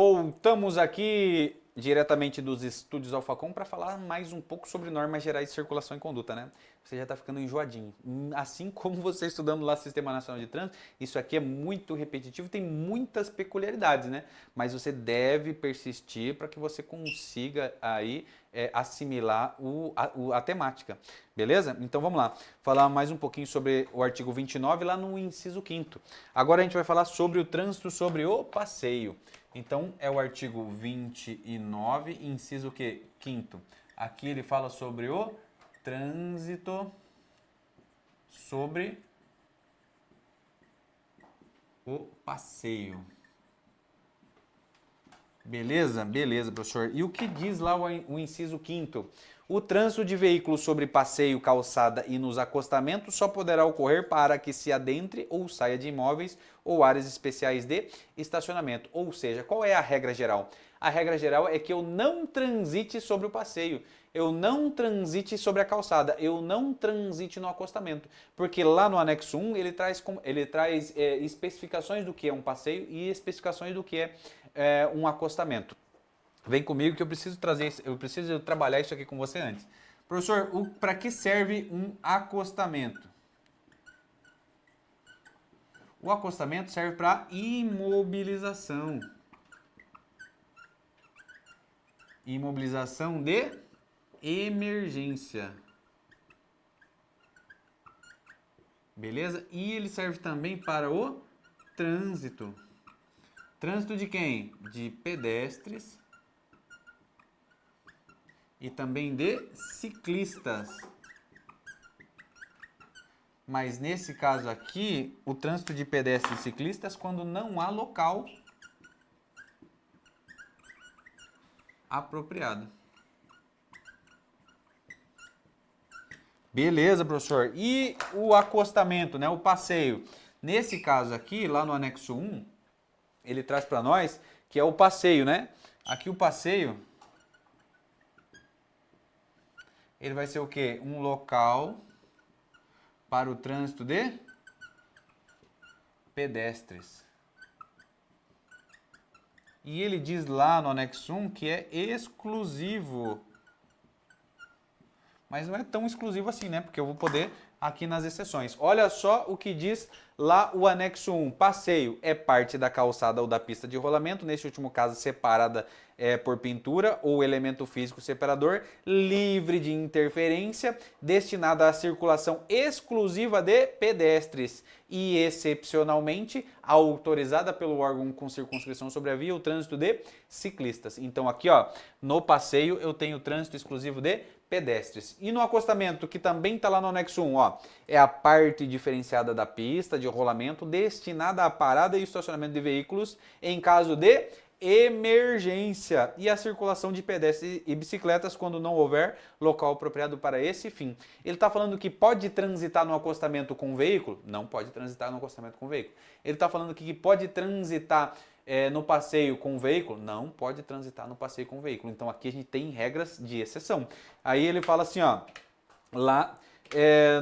Voltamos aqui diretamente dos estúdios Alfacom para falar mais um pouco sobre normas gerais de circulação e conduta, né? Você já está ficando enjoadinho. Assim como você estudando lá Sistema Nacional de Trânsito, isso aqui é muito repetitivo, tem muitas peculiaridades, né? Mas você deve persistir para que você consiga aí assimilar a temática, beleza? Então vamos lá, falar mais um pouquinho sobre o artigo 29 lá no inciso 5º. Agora a gente vai falar sobre o trânsito sobre o passeio. Então, é o artigo 29, inciso que? 5º. Aqui ele fala sobre o trânsito sobre o passeio. Beleza? Beleza, professor. E o que diz lá o inciso 5º? O trânsito de veículos sobre passeio, calçada e nos acostamentos só poderá ocorrer para que se adentre ou saia de imóveis ou áreas especiais de estacionamento. Ou seja, qual é a regra geral? A regra geral é que eu não transite sobre o passeio, eu não transite sobre a calçada, eu não transite no acostamento. Porque lá no anexo 1 ele traz especificações do que é um passeio e especificações do que é um acostamento. Vem comigo que eu preciso trabalhar isso aqui com você antes. Professor, para que serve um acostamento? O acostamento serve para imobilização. Imobilização de emergência. Beleza? E ele serve também para o trânsito. Trânsito de quem? De pedestres e também de ciclistas. Mas nesse caso aqui, o trânsito de pedestres e ciclistas quando não há local apropriado. Beleza, professor. E o acostamento, né, o passeio? Nesse caso aqui, lá no anexo 1, ele traz para nós que é o passeio, né? Aqui o passeio, ele vai ser o quê? Um local para o trânsito de pedestres. E ele diz lá no anexo 1 que é exclusivo. Mas não é tão exclusivo assim, né? Porque eu vou poder aqui nas exceções. Olha só o que diz lá o anexo 1. Passeio é parte da calçada ou da pista de rolamento, neste último caso separada por pintura ou elemento físico separador, livre de interferência, destinada à circulação exclusiva de pedestres e, excepcionalmente, autorizada pelo órgão com circunscrição sobre a via, o trânsito de ciclistas. Então aqui, ó, no passeio eu tenho trânsito exclusivo de pedestres. E no acostamento, que também está lá no anexo 1, ó, é a parte diferenciada da pista de rolamento destinada à parada e estacionamento de veículos em caso de emergência e a circulação de pedestres e bicicletas quando não houver local apropriado para esse fim. Ele está falando que pode transitar no acostamento com veículo? Não pode transitar no acostamento com veículo. Ele está falando que pode transitar no passeio com veículo? Não pode transitar no passeio com veículo. Então aqui a gente tem regras de exceção. Aí ele fala assim, ó, lá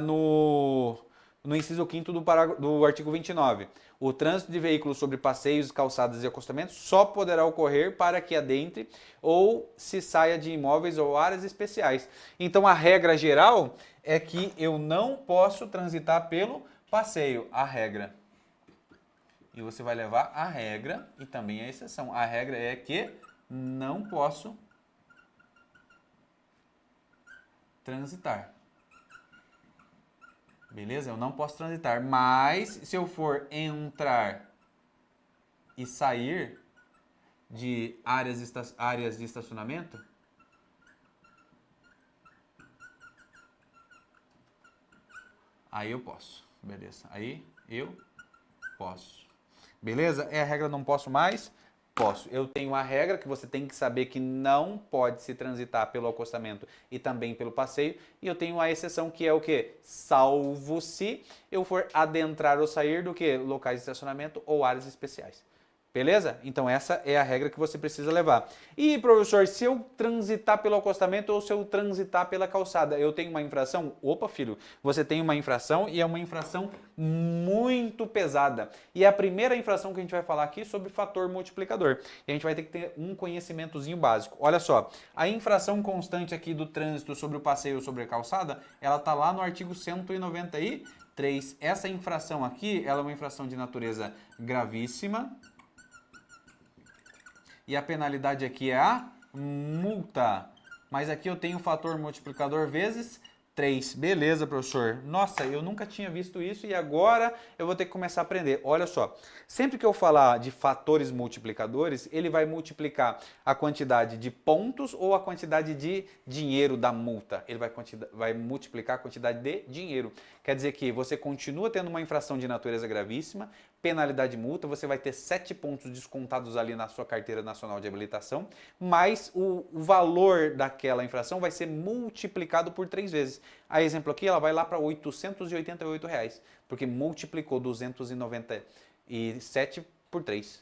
no inciso 5º do artigo 29. O trânsito de veículos sobre passeios, calçadas e acostamentos só poderá ocorrer para que adentre ou se saia de imóveis ou áreas especiais. Então a regra geral é que eu não posso transitar pelo passeio, a regra. E você vai levar a regra e também a exceção. A regra é que não posso transitar. Beleza? Eu não posso transitar, mas se eu for entrar e sair de áreas de estacionamento, aí eu posso. Beleza? Aí eu posso. Beleza? É a regra não posso mais? Posso. Eu tenho a regra que você tem que saber que não pode se transitar pelo acostamento e também pelo passeio. E eu tenho a exceção que é o quê? Salvo se eu for adentrar ou sair do quê? Locais de estacionamento ou áreas especiais. Beleza? Então essa é a regra que você precisa levar. E professor, se eu transitar pelo acostamento ou se eu transitar pela calçada, eu tenho uma infração? Opa, filho, você tem uma infração e é uma infração muito pesada. E é a primeira infração que a gente vai falar aqui sobre fator multiplicador. E a gente vai ter que ter um conhecimentozinho básico. Olha só, a infração constante aqui do trânsito sobre o passeio ou sobre a calçada, ela tá lá no artigo 193. Essa infração aqui, ela é uma infração de natureza gravíssima. E a penalidade aqui é a multa. Mas aqui eu tenho o fator multiplicador vezes 3. Beleza, professor. Nossa, eu nunca tinha visto isso e agora eu vou ter que começar a aprender. Olha só, sempre que eu falar de fatores multiplicadores, ele vai multiplicar a quantidade de pontos ou a quantidade de dinheiro da multa. Ele vai multiplicar a quantidade de dinheiro. Quer dizer que você continua tendo uma infração de natureza gravíssima, penalidade de multa, você vai ter 7 pontos descontados ali na sua carteira nacional de habilitação, mas o valor daquela infração vai ser multiplicado por 3 vezes. A exemplo aqui, ela vai lá para R$ 888, porque multiplicou 297 por 3.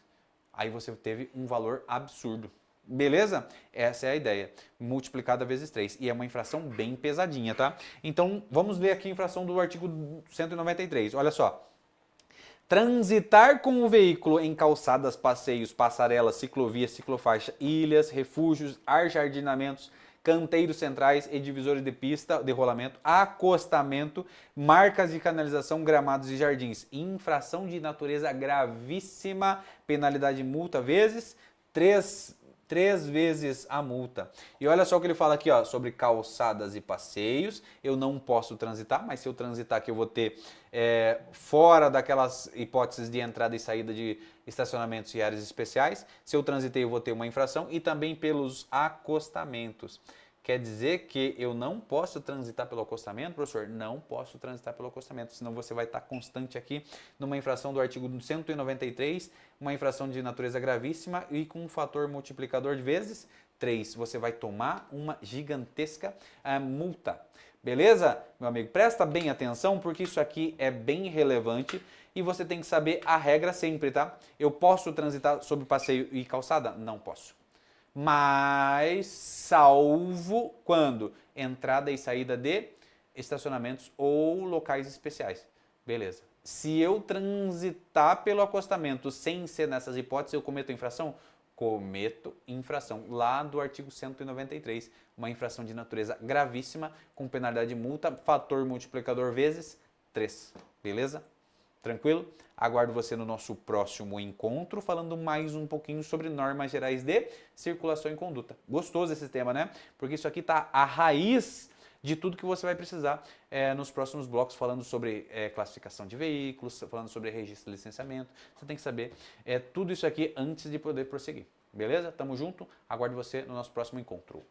Aí você teve um valor absurdo. Beleza? Essa é a ideia. Multiplicada vezes 3. E é uma infração bem pesadinha, tá? Então, vamos ver aqui a infração do artigo 193. Olha só. Transitar com o veículo em calçadas, passeios, passarelas, ciclovias, ciclofaixa, ilhas, refúgios, ajardinamentos, canteiros centrais e divisores de pista de rolamento, acostamento, marcas de canalização, gramados e jardins. Infração de natureza gravíssima, penalidade de multa vezes 3 vezes a multa. E olha só o que ele fala aqui, ó, sobre calçadas e passeios. Eu não posso transitar, mas se eu transitar aqui eu vou ter fora daquelas hipóteses de entrada e saída de estacionamentos e áreas especiais. Se eu transitei eu vou ter uma infração e também pelos acostamentos. Quer dizer que eu não posso transitar pelo acostamento, professor? Não posso transitar pelo acostamento, senão você vai estar constante aqui numa infração do artigo 193, uma infração de natureza gravíssima e com um fator multiplicador de vezes 3. Você vai tomar uma gigantesca multa. Beleza, meu amigo? Presta bem atenção porque isso aqui é bem relevante e você tem que saber a regra sempre, tá? Eu posso transitar sobre passeio e calçada? Não posso. Mas salvo quando? Entrada e saída de estacionamentos ou locais especiais. Beleza. Se eu transitar pelo acostamento sem ser nessas hipóteses, eu cometo infração? Cometo infração. Lá do artigo 193, uma infração de natureza gravíssima, com penalidade de multa, fator multiplicador vezes 3. Beleza? Tranquilo? Aguardo você no nosso próximo encontro, falando mais um pouquinho sobre normas gerais de circulação e conduta. Gostoso esse tema, né? Porque isso aqui está a raiz de tudo que você vai precisar nos próximos blocos, falando sobre classificação de veículos, falando sobre registro de licenciamento. Você tem que saber tudo isso aqui antes de poder prosseguir. Beleza? Tamo junto? Aguardo você no nosso próximo encontro.